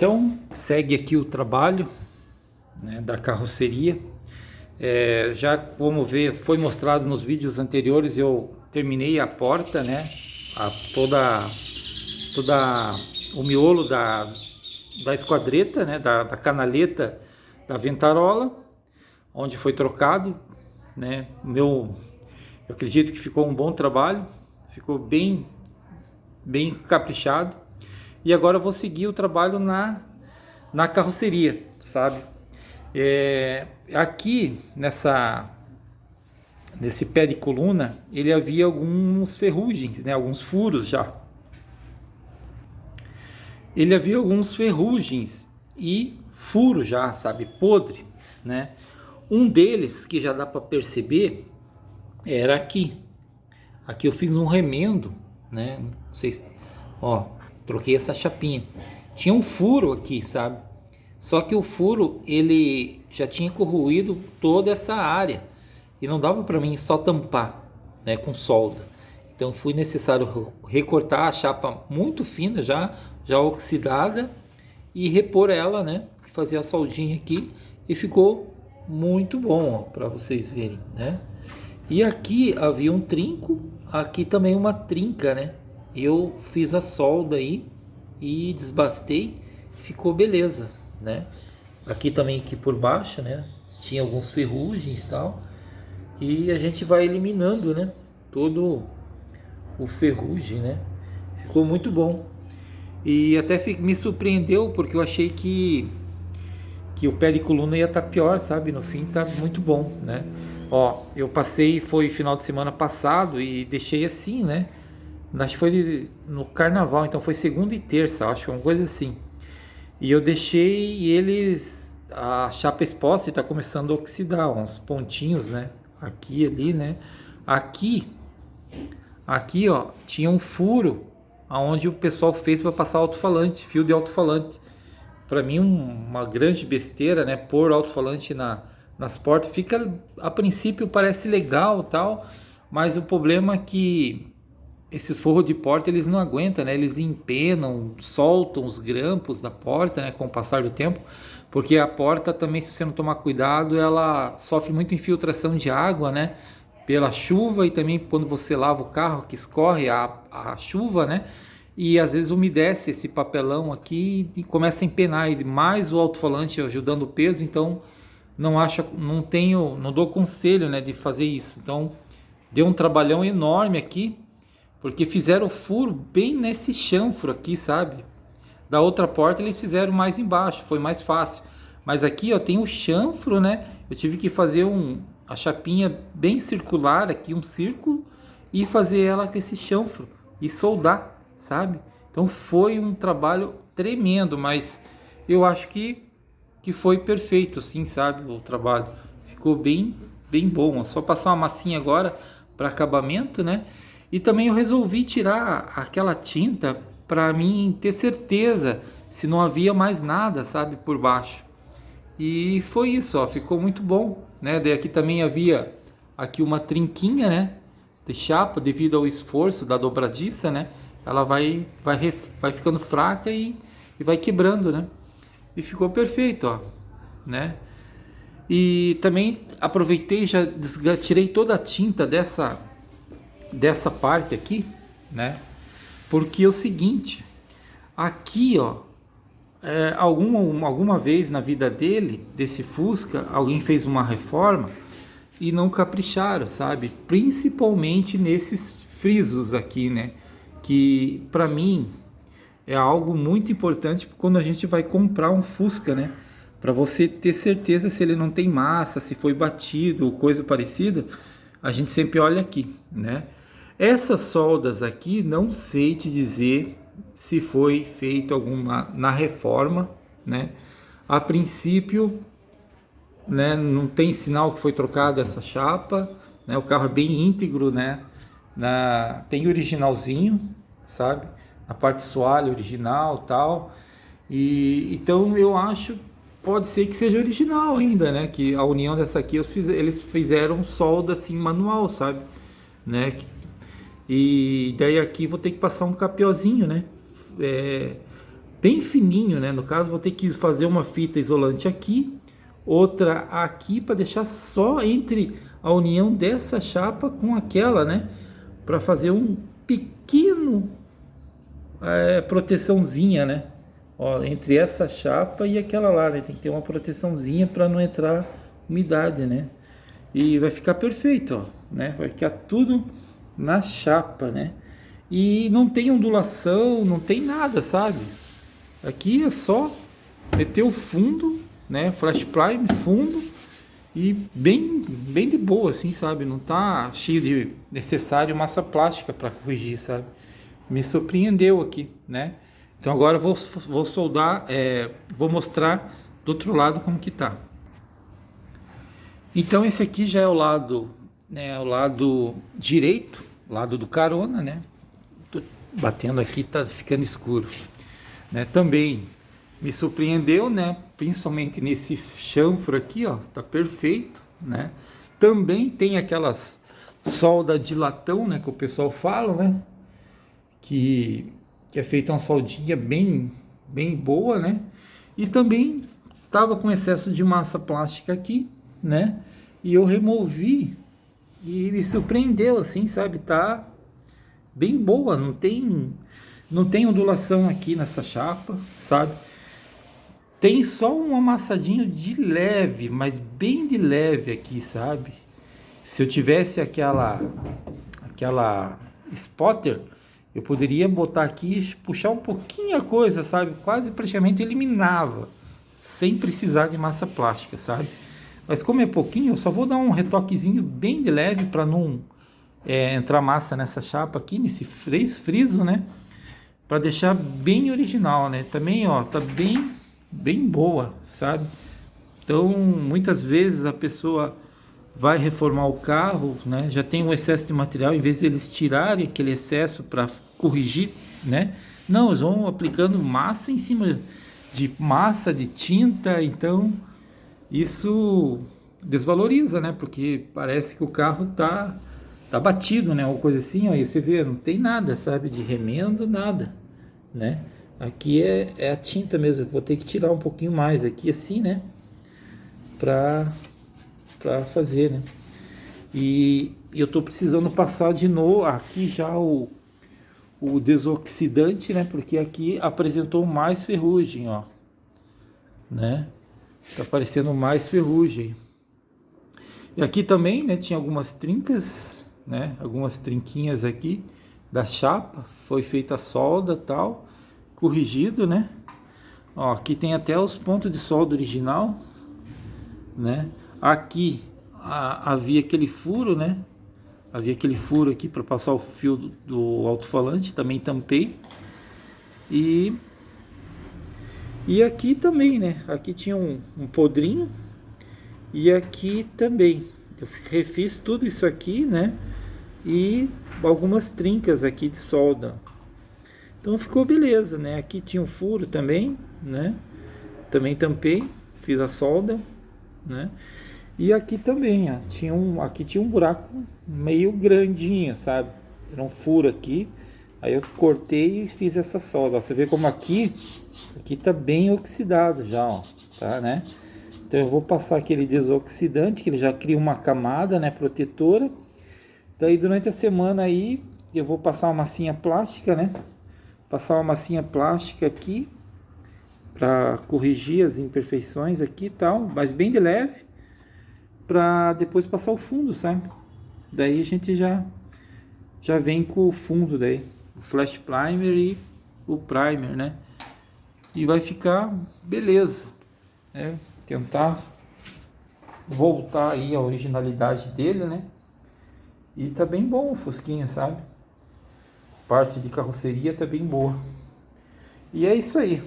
Então, segue aqui o trabalho, né, da carroceria. Já como foi mostrado nos vídeos anteriores, eu terminei a porta, né, toda o miolo da esquadreta, né, da canaleta da ventarola, onde foi trocado, né. Eu acredito que ficou um bom trabalho, ficou bem caprichado. E agora eu vou seguir o trabalho na carroceria, sabe? Aqui nesse pé de coluna, ele havia alguns ferrugens, né? Alguns furos já. Ele havia alguns ferrugens e furo já, sabe? Podre, né? Um deles que já dá para perceber era aqui. Aqui eu fiz um remendo, né? Não sei se, ó, troquei essa chapinha. Tinha um furo aqui, sabe? Só que o furo, ele já tinha corroído toda essa área e não dava para mim só tampar, né, com solda. Então foi necessário recortar a chapa muito fina, já oxidada, e repor ela, né? Fazer a soldinha aqui e ficou muito bom, para vocês verem, né? E aqui havia um trinco, aqui também uma trinca, né? Eu fiz a solda aí e desbastei, ficou beleza, né? Aqui também, aqui por baixo, né, tinha alguns ferrugens e tal, e a gente vai eliminando, né, todo o ferrugem, né? Ficou muito bom. E até me surpreendeu, porque eu achei que o pé de coluna ia estar pior, sabe? No fim tá muito bom, né? Ó, eu passei, foi final de semana passado e deixei assim, né? Acho que foi no carnaval, então foi segunda e terça, acho, uma coisa assim. E eu deixei eles, a chapa exposta, e tá começando a oxidar, uns pontinhos, né? Aqui, ali, né? Aqui, ó, tinha um furo aonde o pessoal fez para passar alto-falante, fio de alto-falante. Para mim, uma grande besteira, né? Pôr alto-falante nas portas. Fica, a princípio, parece legal, tal, mas o problema é que esses forros de porta, eles não aguentam, né? Eles empenam, soltam os grampos da porta, né, com o passar do tempo, porque a porta também, se você não tomar cuidado, ela sofre muita infiltração de água, né, pela chuva, e também quando você lava o carro, que escorre a chuva, né, e às vezes umedece esse papelão aqui e começa a empenar, e mais o alto-falante ajudando o peso. Então não dou conselho, né, de fazer isso. Então deu um trabalhão enorme aqui, porque fizeram o furo bem nesse chanfro aqui, sabe? Da outra porta eles fizeram mais embaixo, foi mais fácil. Mas aqui, ó, tem o chanfro, né? Eu tive que fazer a chapinha bem circular aqui, um círculo, e fazer ela com esse chanfro e soldar, sabe? Então foi um trabalho tremendo, mas eu acho que foi perfeito, assim, sabe? O trabalho ficou bem bom. É só passar uma massinha agora para acabamento, né? E também eu resolvi tirar aquela tinta para mim ter certeza se não havia mais nada, sabe, por baixo. E foi isso, ó, ficou muito bom, né? Daí aqui também havia aqui uma trinquinha, né, de chapa, devido ao esforço da dobradiça, né? Ela vai ficando fraca e vai quebrando, né? E ficou perfeito, ó, né? E também aproveitei, já tirei toda a tinta dessa parte aqui, né? Porque é o seguinte, aqui, ó, alguma vez na vida desse Fusca, alguém fez uma reforma e não capricharam, sabe? Principalmente nesses frisos aqui, né? Que para mim é algo muito importante quando a gente vai comprar um Fusca, né? Para você ter certeza se ele não tem massa, se foi batido ou coisa parecida, a gente sempre olha aqui, né? Essas soldas aqui, não sei te dizer se foi feito alguma na reforma, né? A princípio, né, não tem sinal que foi trocado essa chapa, né? O carro é bem íntegro, né? Tem originalzinho, sabe? Na parte soalho original, tal. E então eu acho, pode ser que seja original ainda, né? Que a união dessa aqui eles fizeram solda assim manual, sabe? Né? E daí aqui vou ter que passar um capiozinho, né? bem fininho, né? No caso, vou ter que fazer uma fita isolante aqui, outra aqui, para deixar só entre a união dessa chapa com aquela, né? Para fazer um pequeno proteçãozinha, né? Ó, entre essa chapa e aquela lá, né? Tem que ter uma proteçãozinha para não entrar umidade, né? E vai ficar perfeito, ó, né? Vai ficar tudo na chapa, né? E não tem ondulação, não tem nada, sabe? Aqui é só meter o fundo, né? Flash prime, fundo, e bem de boa, assim, sabe? Não tá cheio de necessário massa plástica para corrigir, sabe? Me surpreendeu aqui, né? Então agora eu vou soldar, vou mostrar do outro lado como que tá. Então esse aqui já é o lado, né? O lado direito, lado do carona, né? Tô batendo aqui, tá ficando escuro, né? Também me surpreendeu, né? Principalmente nesse chanfro aqui, ó, tá perfeito, né? Também tem aquelas solda de latão, né? Que o pessoal fala, né? Que é feita uma soldinha bem boa, né? E também tava com excesso de massa plástica aqui, né? E eu removi e me surpreendeu, assim, sabe? Tá bem boa, não tem ondulação aqui nessa chapa, sabe? Tem só um amassadinho de leve, mas bem de leve aqui, sabe? Se eu tivesse aquela spotter, eu poderia botar aqui, puxar um pouquinho a coisa, sabe? Quase praticamente eliminava, sem precisar de massa plástica, sabe? Mas como é pouquinho, eu só vou dar um retoquezinho bem de leve para não entrar massa nessa chapa aqui, nesse friso, né? Para deixar bem original, né? Também, ó, tá bem boa, sabe? Então, muitas vezes a pessoa vai reformar o carro, né? Já tem um excesso de material, em vez de eles tirarem aquele excesso para corrigir, né? Não, eles vão aplicando massa em cima de massa, de tinta, então isso desvaloriza, né? Porque parece que o carro tá batido, né? Ou coisa assim, ó, e você vê, não tem nada, sabe? De remendo, nada, né? Aqui é a tinta mesmo, vou ter que tirar um pouquinho mais aqui assim, né? Pra fazer, né? E eu tô precisando passar de novo aqui já o desoxidante, né? Porque aqui apresentou mais ferrugem, ó, né? Tá aparecendo mais ferrugem. E aqui também, né? Tinha algumas trincas, né? Algumas trinquinhas aqui da chapa, foi feita a solda, tal, corrigido, né? Ó, aqui tem até os pontos de solda original, né? Aqui havia aquele furo, né? Havia aquele furo aqui para passar o fio do alto-falante, também tampei. E aqui também, né? Aqui tinha um podrinho. E aqui também. Eu refiz tudo isso aqui, né? E algumas trincas aqui de solda. Então ficou beleza, né? Aqui tinha um furo também, né? Também tampei, fiz a solda, né? E aqui também, ó, aqui tinha um buraco meio grandinho, sabe? Era um furo aqui. Aí eu cortei e fiz essa solda. Ó, você vê como aqui tá bem oxidado já, ó, tá, né? Então eu vou passar aquele desoxidante, que ele já cria uma camada, né, protetora. Daí durante a semana aí eu vou passar uma massinha plástica, né? Passar uma massinha plástica aqui para corrigir as imperfeições aqui e tal, mas bem de leve, para depois passar o fundo, sabe? Daí a gente já vem com o fundo daí, o flash primer e o primer, né? E vai ficar beleza, né? Tentar voltar aí a originalidade dele, né? E tá bem bom o Fusquinha, sabe? Parte de carroceria tá bem boa. E é isso aí.